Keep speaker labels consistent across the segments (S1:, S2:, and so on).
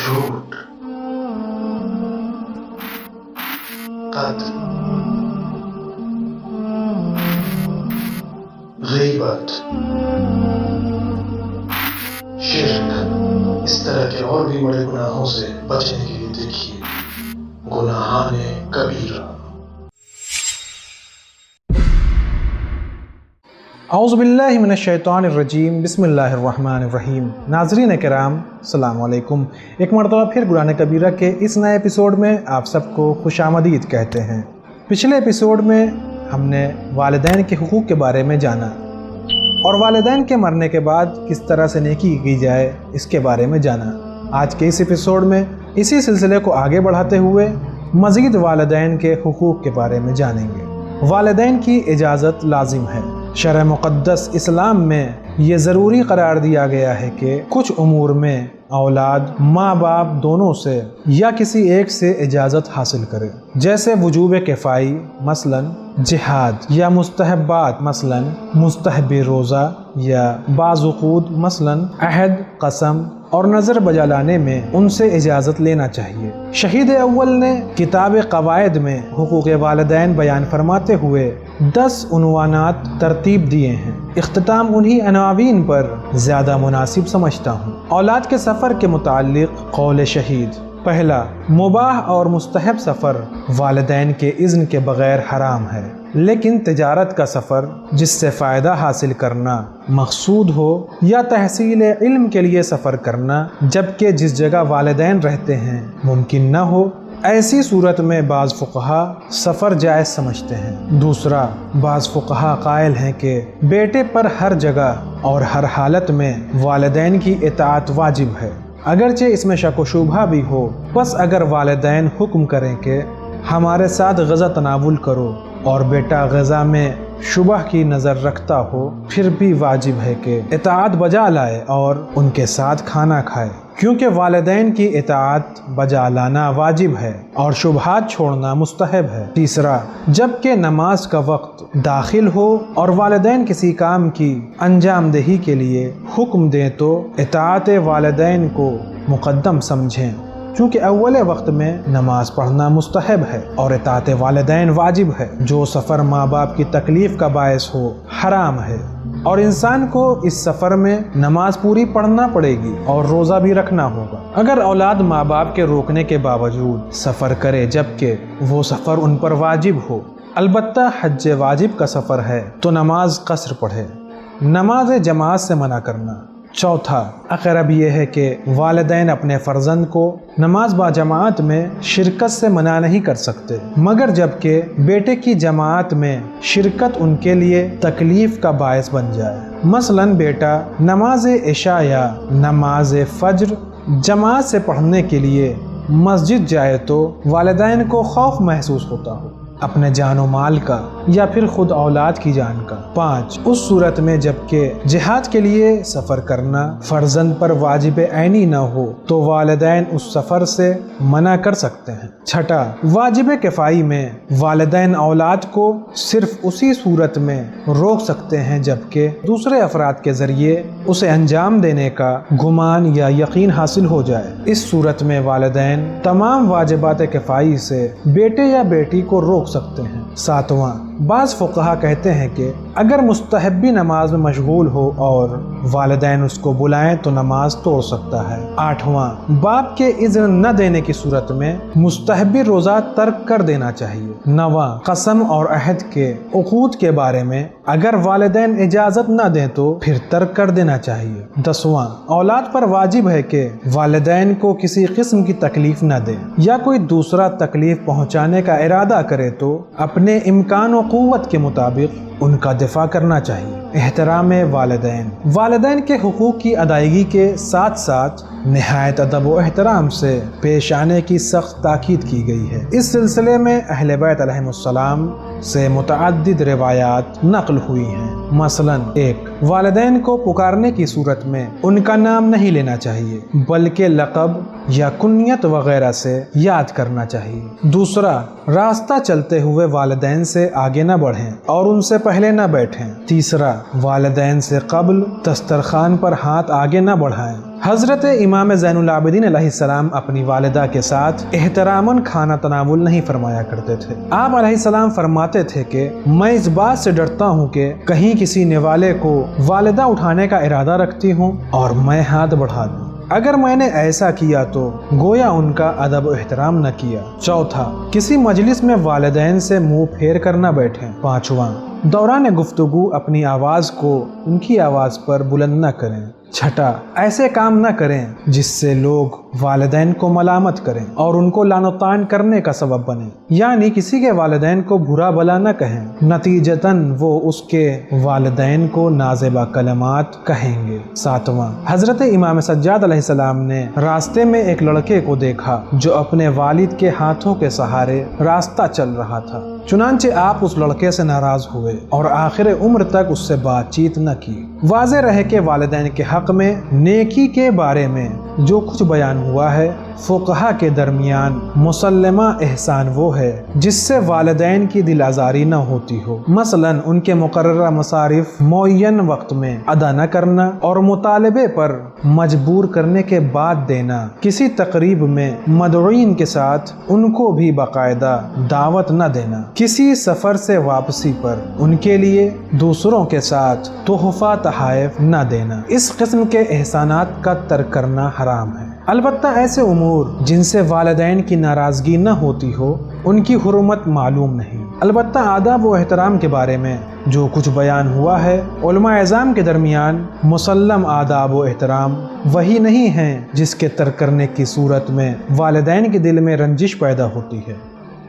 S1: झूठ, कत्ल, गीबत, शिर्क, इस तरह के और भी बड़े गुनाहों से बचने के लिए देखिए गुनाहाने कबीरा।
S2: औज़ुबिल्लाहि मिनश्शैतानिर्रजीम, बिस्मिल्लाहिर्रहमानिर्रहीम। नाज़रीन किराम, अस्सलाम वालेकुम। एक मरतबा फिर गुनाह कबीरा के इस नए एपिसोड में आप सबको खुशामदीद कहते हैं। पिछले एपिसोड में हमने वालिदैन के हुकूक के बारे में जाना और वालिदैन के मरने के बाद किस तरह से नेकी की जाए इसके बारे में जाना। आज के इस एपिसोड में इसी सिलसिले को आगे बढ़ाते हुए मज़ीद वालिदैन के हुकूक के बारे में जानेंगे। वालिदैन की इजाज़त लाजिम है। शरअ मुक़द्दस इस्लाम में ये ज़रूरी करार दिया गया है कि कुछ उमूर में औलाद माँ बाप दोनों से या किसी एक से इजाज़त हासिल करे, जैसे वजूब किफ़ाई मसलन जिहाद, या मुस्तहब्बात मसलन मुस्तहब रोज़ा, या बाज़ुक़ूद मसलन अहद कसम और नज़र बजा लाने में उनसे इजाज़त लेना चाहिए। शहीद अव्वल ने किताब क़वायद में हुकूक़ वालिदैन बयान फरमाते हुए 10 उन्वानात तरतीब दिए हैं। इख्तिताम उन्हीं अनावीन पर ज़्यादा मुनासिब समझता हूँ। औलाद के सफ़र के मुताल्लिक़ कौल शहीद: पहला, मुबाह और मुस्तहब सफ़र वालिदैन के इज़्न के बग़ैर हराम है, लेकिन तिजारत का सफ़र जिससे फ़ायदा हासिल करना मकसूद हो या तहसील इल्म के लिए सफ़र करना जबकि जिस जगह वालिदैन रहते हैं मुमकिन न हो, ऐसी सूरत में बाज़ फ़ुक़हा सफ़र जायज़ समझते हैं। दूसरा, बाज़ फ़ुक़हा कायल हैं कि बेटे पर हर जगह और हर हालत में वालिदैन की इताअत वाजिब है, अगरचे इसमें शक व शुबहा भी हो। बस अगर वालिदैन हुक्म करें कि हमारे साथ ग़ज़ा तनावुल करो और बेटा ग़ज़ा में शुबह की नज़र रखता हो, फिर भी वाजिब है कि इताअत बजा लाए और उनके साथ खाना खाए, क्योंकि वालिदैन की इताअत बजा लाना वाजिब है और शुबहात छोड़ना मुस्तहब है। तीसरा, जबकि नमाज का वक्त दाखिल हो और वालिदैन किसी काम की अंजाम दही के लिए हुक्म दें तो इताअत वालिदैन को मुक़द्दम समझें, क्योंकि अव्वल वक्त में नमाज पढ़ना मुस्तहब है और इताअत वालिदैन वाजिब है। जो सफ़र माँ बाप की तकलीफ़ का बायस हो हराम है और इंसान को इस सफ़र में नमाज पूरी पढ़ना पड़ेगी और रोज़ा भी रखना होगा। अगर औलाद माँ बाप के रोकने के बावजूद सफ़र करे जबकि वो सफ़र उन पर वाजिब हो, अलबत्ता हज वाजिब का सफ़र है, तो नमाज कसर पढ़े, नमाज जमात से मना करना। चौथा, अक़रब यह है कि वालिदैन अपने फ़र्जंद को नमाज बा जमात में शिरकत से मना नहीं कर सकते, मगर जबकि बेटे की जमात में शिरकत उनके लिए तकलीफ़ का बायस बन जाए। मसलन बेटा नमाज इशा या नमाज फ़ज्र जमात से पढ़ने के लिए मस्जिद जाए तो वालिदैन को खौफ महसूस होता हो अपने जान व माल का या फिर खुद औलाद की जान का। 5, उस सूरत में जबकि जिहाद के लिए सफ़र करना फ़र्जंद पर वाजिब ऐनी न हो तो वालिदैन उस सफ़र से मना कर सकते हैं। 6, वाजिब किफ़ाई में वालिदैन औलाद को सिर्फ उसी सूरत में रोक सकते हैं जबकि दूसरे अफराद के ज़रिए उसे अंजाम देने का गुमान या यकीन हासिल हो जाए। इस सूरत में वालिदैन तमाम वाजिबात किफ़ाई से बेटे या बेटी को रोक सकते हैं। 7वां, बाज़ फ़ुक़हा कहते हैं कि अगर मुस्तहब्बी नमाज में मशगूल हो और वालिदैन उसको बुलाएं तो नमाज तोड़ सकता है। 8वां, बाप के इज़्न न देने की सूरत में मुस्तहब्बी रोज़ा तर्क कर देना चाहिए। 9वां, कसम और अहद के उक़ूद के बारे में अगर वालिदैन इजाज़त न दें तो फिर तर्क कर देना चाहिए। 10वां, औलाद पर वाजिब है कि वालिदैन को किसी किस्म की तकलीफ़ न दें या कोई दूसरा तकलीफ़ पहुँचाने का इरादा करे तो अपने इम्कान व क़ुव्वत के मुताबिक उनका दिफा करना चाहिए। एहतराम वालिदैन, वालिदैन के हुकूक की अदायगी के साथ साथ निहायत अदब व एहतराम से पेश आने की सख्त ताकीद की गई है। इस सिलसिले में अहले बैत अलैहिमुस्सलाम से मुतअद्दिद रिवायात नक़ल हुई हैं। मसलन 1, वालिदैन को पुकारने की सूरत में उनका नाम नहीं लेना चाहिए बल्कि लक़ब या कुन्यत वगैरह से याद करना चाहिए। दूसरा, रास्ता चलते हुए वालिदैन से आगे न बढ़ें और उनसे पहले न बैठें। तीसरा, वालिदैन से कब्ल दस्तरखान पर हाथ आगे न बढ़ाएं। हज़रत इमाम ज़ैनुल आबिदीन अलैहिस्सलाम अपनी वालिदा के साथ एहतरामन खाना तनावुल नहीं फरमाया करते थे। आप अलैहिस्सलाम फरमाते थे कि मैं इस बात से डरता हूँ कि कहीं किसी निवाले को वालिदा उठाने का इरादा रखती हूँ और मैं हाथ बढ़ा दूँ। अगर मैंने ऐसा किया तो गोया उनका अदब एहतराम न किया। चौथा, किसी मजलिस में वालिदैन से मुंह फेर कर न बैठें। पांचवा, दौरान गुफ्तगू अपनी आवाज़ को उनकी आवाज़ पर बुलंद न करें। छठा, ऐसे काम न करें जिससे लोग वालिदैन को मलामत करें और उनको लानतान करने का सबब बने, यानी किसी के वालिदैन को बुरा भला न कहें, नतीजतन वो उसके वालिदैन को नाज़िबा कलमात कहेंगे। सातवां, हज़रत इमाम सज्जाद अलैहिस्सलाम ने रास्ते में एक लड़के को देखा जो अपने वालिद के हाथों के सहारे रास्ता चल रहा था। चुनांचे आप उस लड़के से नाराज हुए और आखिर उम्र तक उससे बातचीत न की। वाज़े रहे कि वालिदैन के हक़ में नेकी के बारे में जो कुछ बयान हुआ है, फ़ुक़हा के दरमियान मुसल्लमा एहसान वो है जिससे वालिदैन की दिल आज़ारी न होती हो। मसलन उनके मुकर्ररा मसारिफ मुअय्यन वक्त में अदा न करना और मुतालबे पर मजबूर करने के बाद देना, किसी तकरीब में मदऊइन के साथ उनको भी बाकायदा दावत न देना, किसी सफ़र से वापसी पर उनके लिए दूसरों के साथ तोहफ़ा तहाइफ न देना। इस किस्म के एहसानात का तर्क करना हराम है। अलबत्ता ऐसे उमूर जिनसे वालिदैन की नाराज़गी न होती हो, उनकी हुर्मत मालूम नहीं। अलबत्ता आदाब व एहतराम के बारे में जो कुछ बयान हुआ है, उलमा एज़ाम के दरमियान मुसल्लम आदाब व एहतराम वही नहीं हैं जिसके तर्क करने की सूरत में वालिदैन के दिल में रंजिश पैदा होती है।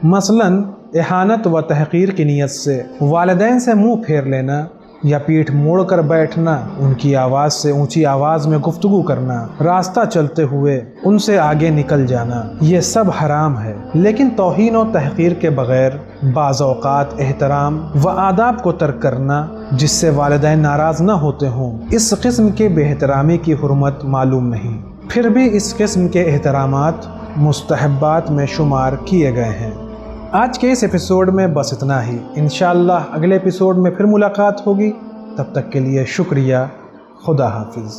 S2: मसलन इहानत व तहक़ीर की नीयत से वालिदैन से मुँह फेर लेना या पीठ मोड़ कर बैठना, उनकी आवाज़ से ऊंची आवाज़ में गुफ्तगू करना, रास्ता चलते हुए उनसे आगे निकल जाना, ये सब हराम है। लेकिन तौहीन और तहक़ीर के बग़ैर बाज़ औक़ात एहतराम व आदाब को तर्क करना जिससे वालिदैन नाराज़ न होते हों, इस किस्म के बेहतरामी की हुर्मत मालूम नहीं। फिर भी इस किस्म के एहतरामात मुस्तहब्बात में शुमार किए गए हैं। आज के इस एपिसोड में बस इतना ही। इंशाअल्लाह अगले एपिसोड में फिर मुलाकात होगी। तब तक के लिए शुक्रिया। खुदा हाफिज़।